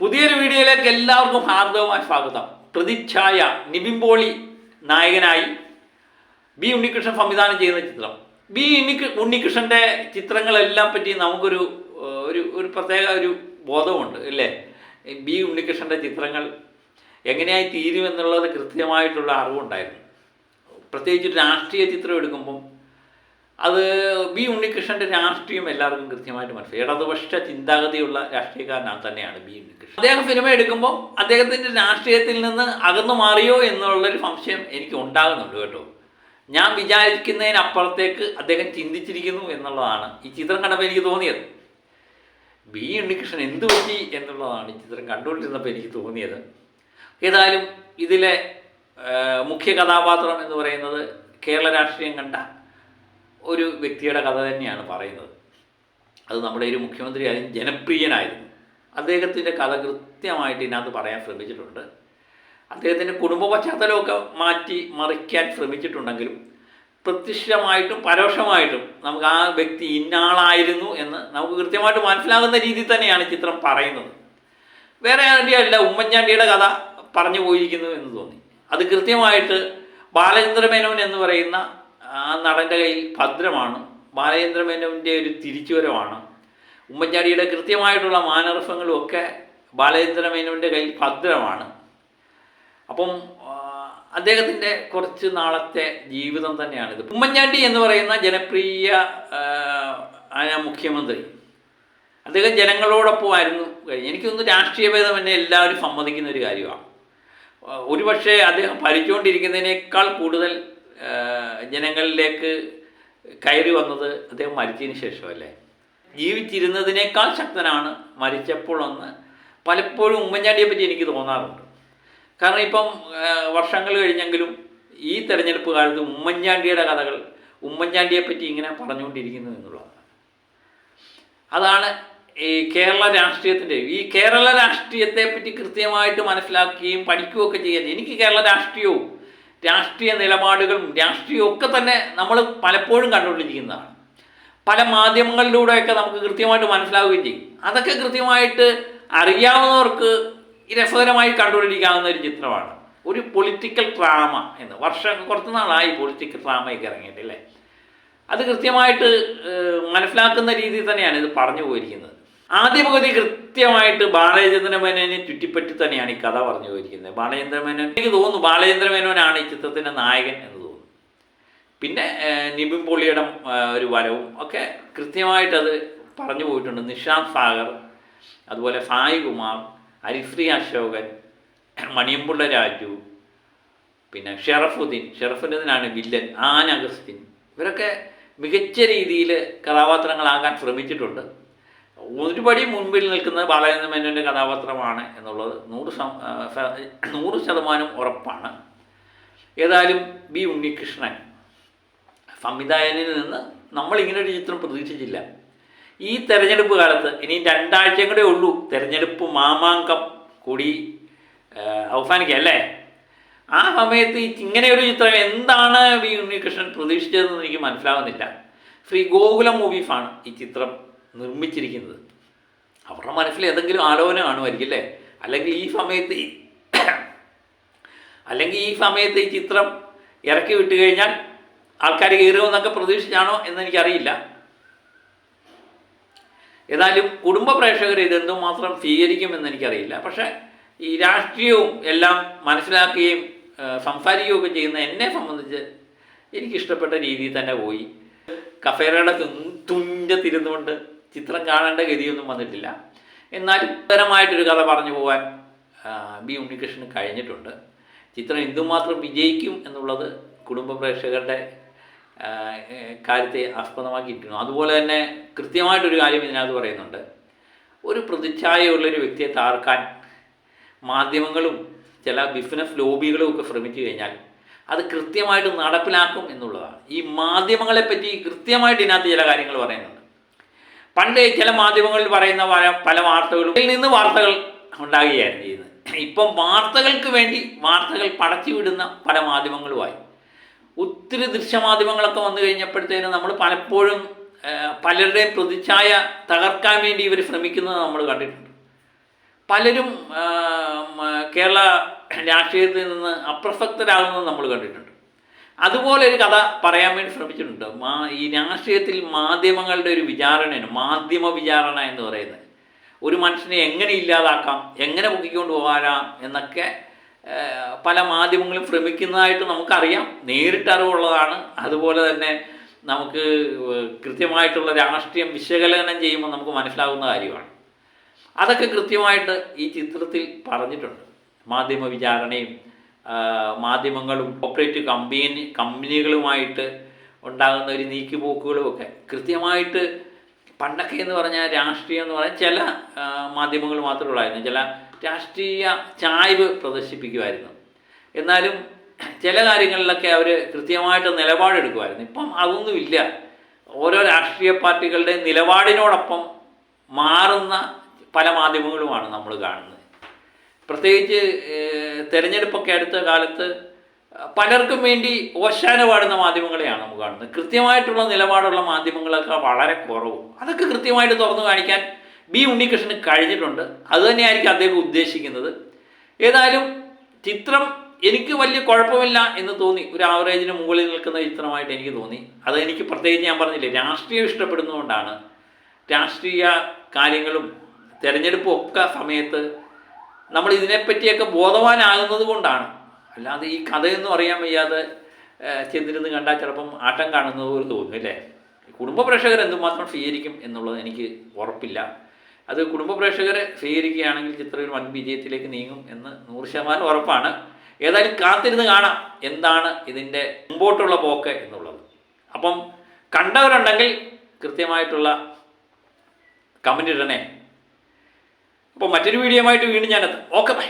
പുതിയൊരു വീഡിയോയിലേക്ക് എല്ലാവർക്കും ഹാർദവമായ സ്വാഗതം. പ്രതിച്ഛായ നിവിൻ പോളി നായകനായി ബി ഉണ്ണികൃഷ്ണൻ സംവിധാനം ചെയ്യുന്ന ചിത്രം. ഉണ്ണികൃഷ്ണൻ്റെ ചിത്രങ്ങളെല്ലാം പറ്റി നമുക്കൊരു ഒരു ഒരു പ്രത്യേക ഒരു ബോധമുണ്ട് അല്ലേ? ബി ഉണ്ണികൃഷ്ണൻ്റെ ചിത്രങ്ങൾ എങ്ങനെയായി തീരുമെന്നുള്ളത് കൃത്യമായിട്ടുള്ള അറിവുണ്ടായിരുന്നു. പ്രത്യേകിച്ച് രാഷ്ട്രീയ ചിത്രം എടുക്കുമ്പം അത് ബി ഉണ്ണികൃഷ്ണൻ്റെ രാഷ്ട്രീയം എല്ലാവർക്കും കൃത്യമായിട്ട് മനസ്സിലായി. ഇടതുപക്ഷ ചിന്താഗതിയുള്ള രാഷ്ട്രീയക്കാരനാണ് തന്നെയാണ് ബി ഉണ്ണികൃഷ്ണൻ. അദ്ദേഹം സിനിമ എടുക്കുമ്പോൾ അദ്ദേഹത്തിൻ്റെ രാഷ്ട്രീയത്തിൽ നിന്ന് അകന്നു മാറിയോ എന്നുള്ളൊരു സംശയം എനിക്ക് ഉണ്ടാകുന്നുണ്ട് കേട്ടോ. ഞാൻ വിചാരിക്കുന്നതിനപ്പുറത്തേക്ക് അദ്ദേഹം ചിന്തിച്ചിരിക്കുന്നു എന്നുള്ളതാണ് ഈ ചിത്രം കണ്ടപ്പോൾ എനിക്ക് തോന്നിയത്. ബി ഉണ്ണികൃഷ്ണൻ എന്തു പറ്റി എന്നുള്ളതാണ് ഈ ചിത്രം കണ്ടുകൊണ്ടിരുന്നപ്പോൾ എനിക്ക് തോന്നിയത്. ഏതായാലും ഇതിലെ മുഖ്യ കഥാപാത്രം എന്ന് പറയുന്നത് കേരള രാഷ്ട്രീയം കണ്ട ഒരു വ്യക്തിയുടെ കഥ തന്നെയാണ് പറയുന്നത്. അത് നമ്മുടെ ഒരു മുഖ്യമന്ത്രി ആയിരുന്നു, ജനപ്രിയനായിരുന്നു. അദ്ദേഹത്തിൻ്റെ കഥ കൃത്യമായിട്ട് ഇതിനകത്ത് പറയാൻ ശ്രമിച്ചിട്ടുണ്ട്. അദ്ദേഹത്തിൻ്റെ കുടുംബ പശ്ചാത്തലമൊക്കെ മാറ്റി മറിക്കാൻ ശ്രമിച്ചിട്ടുണ്ടെങ്കിലും പ്രത്യക്ഷമായിട്ടും പരോക്ഷമായിട്ടും നമുക്ക് ആ വ്യക്തി ഇന്നാളായിരുന്നു എന്ന് നമുക്ക് കൃത്യമായിട്ട് മനസ്സിലാകുന്ന രീതിയിൽ തന്നെയാണ് ചിത്രം പറയുന്നത്. വേറെ ആരുടെയല്ല, ഉമ്മൻചാണ്ടിയുടെ കഥ പറഞ്ഞു പോയിരിക്കുന്നു എന്ന് തോന്നി. അത് കൃത്യമായിട്ട് ബാലചന്ദ്ര മേനോൻ എന്ന് പറയുന്ന ആ നടൻ്റെ കയ്യിൽ ഭദ്രമാണ്. ബാലചന്ദ്ര മേനോൻ്റെ ഒരു തിരിച്ചുവരവാണ്. ഉമ്മൻചാണ്ടിയുടെ കൃത്യമായിട്ടുള്ള മാനറിഫങ്ങളും ഒക്കെ ബാലചന്ദ്ര മേനോൻ്റെ കയ്യിൽ ഭദ്രമാണ്. അപ്പം അദ്ദേഹത്തിൻ്റെ കുറച്ച് നാളത്തെ ജീവിതം തന്നെയാണിത്. ഉമ്മൻചാണ്ടി എന്ന് പറയുന്ന ജനപ്രിയ മുഖ്യമന്ത്രി, അദ്ദേഹം ജനങ്ങളോടൊപ്പമായിരുന്നു കഴിഞ്ഞു. എനിക്കൊന്ന് രാഷ്ട്രീയ ഭേദം എന്നെ എല്ലാവരും സമ്മതിക്കുന്ന ഒരു കാര്യമാണ്. ഒരുപക്ഷെ അദ്ദേഹം ഭരിച്ചുകൊണ്ടിരിക്കുന്നതിനേക്കാൾ കൂടുതൽ ജനങ്ങളിലേക്ക് കയറി വന്നത് അദ്ദേഹം മരിച്ചതിന് ശേഷമല്ലേ. ജീവിച്ചിരുന്നതിനേക്കാൾ ശക്തനാണ് മരിച്ചപ്പോഴൊന്ന് പലപ്പോഴും ഉമ്മൻചാണ്ടിയെ പറ്റി എനിക്ക് തോന്നാറുണ്ട്. കാരണം ഇപ്പം വർഷങ്ങൾ കഴിഞ്ഞെങ്കിലും ഈ തെരഞ്ഞെടുപ്പ് കാലത്ത് ഉമ്മൻചാണ്ടിയുടെ കഥകൾ ഉമ്മൻചാണ്ടിയെ പറ്റി ഇങ്ങനെ പറഞ്ഞുകൊണ്ടിരിക്കുന്നു എന്നുള്ളതാണ്. അതാണ് ഈ കേരള രാഷ്ട്രീയത്തിൻ്റെ ഈ കേരള രാഷ്ട്രീയത്തെ പറ്റി കൃത്യമായിട്ട് മനസ്സിലാക്കുകയും പഠിക്കുകയൊക്കെ ചെയ്യാൻ എനിക്ക് കേരള രാഷ്ട്രീയവും രാഷ്ട്രീയ നിലപാടുകളും രാഷ്ട്രീയവും ഒക്കെ തന്നെ നമ്മൾ പലപ്പോഴും കണ്ടുകൊണ്ടിരിക്കുന്നതാണ്. പല മാധ്യമങ്ങളിലൂടെയൊക്കെ നമുക്ക് കൃത്യമായിട്ട് മനസ്സിലാവുകയും ചെയ്യും. അതൊക്കെ കൃത്യമായിട്ട് അറിയാവുന്നവർക്ക് രസകരമായി കണ്ടുകൊണ്ടിരിക്കാവുന്ന ഒരു ചിത്രമാണ്. ഒരു പൊളിറ്റിക്കൽ ഡ്രാമ എന്ന് കുറച്ച് നാളായി പൊളിറ്റിക്കൽ ഡ്രാമയൊക്കെ ഇറങ്ങിയിട്ടില്ലേ. അത് കൃത്യമായിട്ട് മനസ്സിലാക്കുന്ന രീതിയിൽ തന്നെയാണ് ഇത് പറഞ്ഞു പോയിരിക്കുന്നത്. ആദ്യ പകുതി കൃത്യമായിട്ട് ബാലചന്ദ്ര മേനോനെ ചുറ്റിപ്പറ്റി തന്നെയാണ് ഈ കഥ പറഞ്ഞു പോയിരിക്കുന്നത്. ബാലചന്ദ്ര മേനോൻ, എനിക്ക് തോന്നുന്നു ബാലചന്ദ്ര മേനോനാണ് ഈ ചിത്രത്തിൻ്റെ നായകൻ എന്ന് തോന്നുന്നു. പിന്നെ നിവിൻ പോളിയുടെ ഒരു വരവും ഒക്കെ കൃത്യമായിട്ടത് പറഞ്ഞു പോയിട്ടുണ്ട്. നിഷാന്ത് സാഗർ, അതുപോലെ സായി കുമാർ, ഹരിശ്രീ അശോകൻ, മണിയമ്പുള്ള രാജു, പിന്നെ ഷറഫുദ്ദീനാണ് വില്ലൻ, ആൻ അഗസ്റ്റിൻ, ഇവരൊക്കെ മികച്ച രീതിയിൽ കഥാപാത്രങ്ങളാകാൻ ശ്രമിച്ചിട്ടുണ്ട്. ഒരുപടി മുൻപിൽ നിൽക്കുന്നത് ബാലചന്ദ്ര മേനോൻ്റെ കഥാപാത്രമാണ് എന്നുള്ളത് 100% ഉറപ്പാണ്. ഏതായാലും ബി ഉണ്ണികൃഷ്ണൻ സംവിധായകനിൽ നിന്ന് നമ്മളിങ്ങനൊരു ചിത്രം പ്രതീക്ഷിച്ചില്ല. ഈ തെരഞ്ഞെടുപ്പ് കാലത്ത് ഇനി 2 ആഴ്ചയും കൂടെ ഉള്ളൂ തെരഞ്ഞെടുപ്പ് മാമാങ്കം കൂടി അവസാനിക്കുക അല്ലേ. ആ സമയത്ത് ഇങ്ങനെയൊരു ചിത്രം എന്താണ് ബി ഉണ്ണികൃഷ്ണൻ പ്രതീക്ഷിച്ചതെന്ന് എനിക്ക് മനസ്സിലാവുന്നില്ല. ശ്രീ ഗോകുലം മൂവീസാണ് ഈ ചിത്രം നിർമ്മിച്ചിരിക്കുന്നത്. അവരുടെ മനസ്സിൽ ഏതെങ്കിലും ആലോചന കാണുമായിരിക്കും അല്ലേ. അല്ലെങ്കിൽ ഈ സമയത്ത് ഈ ചിത്രം ഇറക്കി വിട്ട് കഴിഞ്ഞാൽ ആൾക്കാർ കയറുമെന്നൊക്കെ പ്രതീക്ഷിച്ചാണോ എന്നെനിക്കറിയില്ല. ഏതായാലും കുടുംബ പ്രേക്ഷകർ ഇതെന്തുമാത്രം സ്വീകരിക്കുമെന്ന് എനിക്കറിയില്ല. പക്ഷേ ഈ രാഷ്ട്രീയവും എല്ലാം മനസ്സിലാക്കുകയും സംസാരിക്കുകയൊക്കെ ചെയ്യുന്ന എന്നെ സംബന്ധിച്ച് എനിക്കിഷ്ടപ്പെട്ട രീതിയിൽ തന്നെ പോയി. കഫേരയുടെ തുഞ്ചത്തിരുന്നുകൊണ്ട് ചിത്രം കാണേണ്ട ഗതിയൊന്നും വന്നിട്ടില്ല. എന്നാലും പരമായിട്ടൊരു കഥ പറഞ്ഞു പോകാൻ ബി ഉണ്ണികൃഷ്ണന് കഴിഞ്ഞിട്ടുണ്ട്. ചിത്രം എന്തുമാത്രം വിജയിക്കും എന്നുള്ളത് കുടുംബ പ്രേക്ഷകരുടെ കാര്യത്തെ ആസ്പദമാക്കിയിട്ടുണ്ട്. അതുപോലെ തന്നെ കൃത്യമായിട്ടൊരു കാര്യം ഇതിനകത്ത് പറയുന്നുണ്ട്. ഒരു പ്രതിച്ഛായയുള്ളൊരു വ്യക്തിയെ താർക്കാൻ മാധ്യമങ്ങളും ചില ബിസിനസ് ലോബികളും ഒക്കെ ശ്രമിച്ചു കഴിഞ്ഞാൽ അത് കൃത്യമായിട്ട് നടപ്പിലാക്കും എന്നുള്ളതാണ്. ഈ മാധ്യമങ്ങളെപ്പറ്റി കൃത്യമായിട്ട് ഇതിനകത്ത് ചില കാര്യങ്ങൾ പറയുന്നുണ്ട്. പണ്ട് ചില മാധ്യമങ്ങളിൽ പറയുന്ന പല വാർത്തകളും ഇതിൽ നിന്ന് വാർത്തകൾ ഉണ്ടാകുകയായിരുന്നു ചെയ്യുന്നത്. ഇപ്പം വാർത്തകൾക്ക് വേണ്ടി വാർത്തകൾ പടച്ചുവിടുന്ന പല മാധ്യമങ്ങളുമായി ഒത്തിരി ദൃശ്യമാധ്യമങ്ങളൊക്കെ വന്നു കഴിഞ്ഞപ്പോഴത്തേനും നമ്മൾ പലപ്പോഴും പലരുടെയും പ്രതിച്ഛായ തകർക്കാൻ വേണ്ടി ഇവർ ശ്രമിക്കുന്നത് നമ്മൾ കണ്ടിട്ടുണ്ട്. പലരും കേരള രാഷ്ട്രീയത്തിൽ നിന്ന് അപ്രസക്തരാകുന്നത് നമ്മൾ കണ്ടിട്ടുണ്ട്. അതുപോലെ ഒരു കഥ പറയാൻ വേണ്ടി ശ്രമിച്ചിട്ടുണ്ട്. ഈ രാഷ്ട്രീയത്തിൽ മാധ്യമങ്ങളുടെ ഒരു വിചാരണയാണ് മാധ്യമ വിചാരണ എന്ന് പറയുന്നത്. ഒരു മനുഷ്യനെ എങ്ങനെ ഇല്ലാതാക്കാം, എങ്ങനെ പൊക്കിക്കൊണ്ട് പോകാനാം എന്നൊക്കെ പല മാധ്യമങ്ങളും ശ്രമിക്കുന്നതായിട്ട് നമുക്കറിയാം, നേരിട്ടറിവുള്ളതാണ്. അതുപോലെ തന്നെ നമുക്ക് കൃത്യമായിട്ടുള്ള രാഷ്ട്രീയം വിശകലനം ചെയ്യുമ്പോൾ നമുക്ക് മനസ്സിലാകുന്ന കാര്യമാണ്. അതൊക്കെ കൃത്യമായിട്ട് ഈ ചിത്രത്തിൽ പറഞ്ഞിട്ടുണ്ട്. മാധ്യമ വിചാരണയും മാധ്യമങ്ങളും കോർപ്പറേറ്റ് കമ്പനികളുമായിട്ട് ഉണ്ടാകുന്ന ഒരു നീക്കുപോക്കുകളും ഒക്കെ കൃത്യമായിട്ട്. പണ്ടൊക്കെ എന്ന് പറഞ്ഞാൽ രാഷ്ട്രീയം എന്ന് പറഞ്ഞാൽ ചില മാധ്യമങ്ങൾ മാത്രമേ ഉള്ളായിരുന്നു, ചില രാഷ്ട്രീയ ചായ്വ് പ്രദർശിപ്പിക്കുമായിരുന്നു. എന്നാലും ചില കാര്യങ്ങളിലൊക്കെ അവർ കൃത്യമായിട്ട് നിലപാടെടുക്കുമായിരുന്നു. ഇപ്പം അതൊന്നുമില്ല. ഓരോ രാഷ്ട്രീയ പാർട്ടികളുടെ നിലപാടിനോടൊപ്പം മാറുന്ന പല മാധ്യമങ്ങളുമാണ് നമ്മൾ കാണുന്നത്. പ്രത്യേകിച്ച് തെരഞ്ഞെടുപ്പൊക്കെ അടുത്ത കാലത്ത് പലർക്കും വേണ്ടി ഓശാന പാടുന്ന മാധ്യമങ്ങളെയാണ് നമുക്ക് കാണുന്നത്. കൃത്യമായിട്ടുള്ള നിലപാടുള്ള മാധ്യമങ്ങളൊക്കെ വളരെ കുറവും. അതൊക്കെ കൃത്യമായിട്ട് തുറന്നു കാണിക്കാൻ ബി ഉണ്ണികൃഷ്ണന് കഴിഞ്ഞിട്ടുണ്ട്. അതുതന്നെയായിരിക്കും അദ്ദേഹം ഉദ്ദേശിക്കുന്നത്. ഏതായാലും ചിത്രം എനിക്ക് വലിയ കുഴപ്പമില്ല എന്ന് തോന്നി. ഒരു ആവറേജിന് മുകളിൽ നിൽക്കുന്ന ചിത്രമായിട്ട് എനിക്ക് തോന്നി. അതെനിക്ക് പ്രത്യേകിച്ച് ഞാൻ പറഞ്ഞില്ലേ, രാഷ്ട്രീയം ഇഷ്ടപ്പെടുന്നതുകൊണ്ടാണ്. രാഷ്ട്രീയ കാര്യങ്ങളും തെരഞ്ഞെടുപ്പും ഒക്കെ സമയത്ത് നമ്മൾ ഇതിനെപ്പറ്റിയൊക്കെ ബോധവാനാകുന്നത് കൊണ്ടാണ്. അല്ലാതെ ഈ കഥയൊന്നും അറിയാൻ വയ്യാതെ ചെന്നിരുന്ന് കണ്ടാൽ ചിലപ്പം ആട്ടം കാണുന്നത് പോലെ തോന്നും അല്ലേ. കുടുംബ പ്രേക്ഷകർ എന്തുമാത്രം സ്വീകരിക്കും എന്നുള്ളത് എനിക്ക് ഉറപ്പില്ല. അത് കുടുംബ പ്രേക്ഷകരെ സ്വീകരിക്കുകയാണെങ്കിൽ ചിത്രം ഒരു വൻ വിജയത്തിലേക്ക് നീങ്ങും എന്ന് 100% ഉറപ്പാണ്. ഏതായാലും കാത്തിരുന്ന് കാണാം എന്താണ് ഇതിൻ്റെ മുമ്പോട്ടുള്ള പോക്ക് എന്നുള്ളത്. അപ്പം കണ്ടവരുണ്ടെങ്കിൽ കൃത്യമായിട്ടുള്ള കമൻ്റ് ഇടണേ. അപ്പോൾ മറ്റൊരു വീഡിയോ ആയിട്ട് വീണ്ടും ഞാനെത്താം. Okay bye.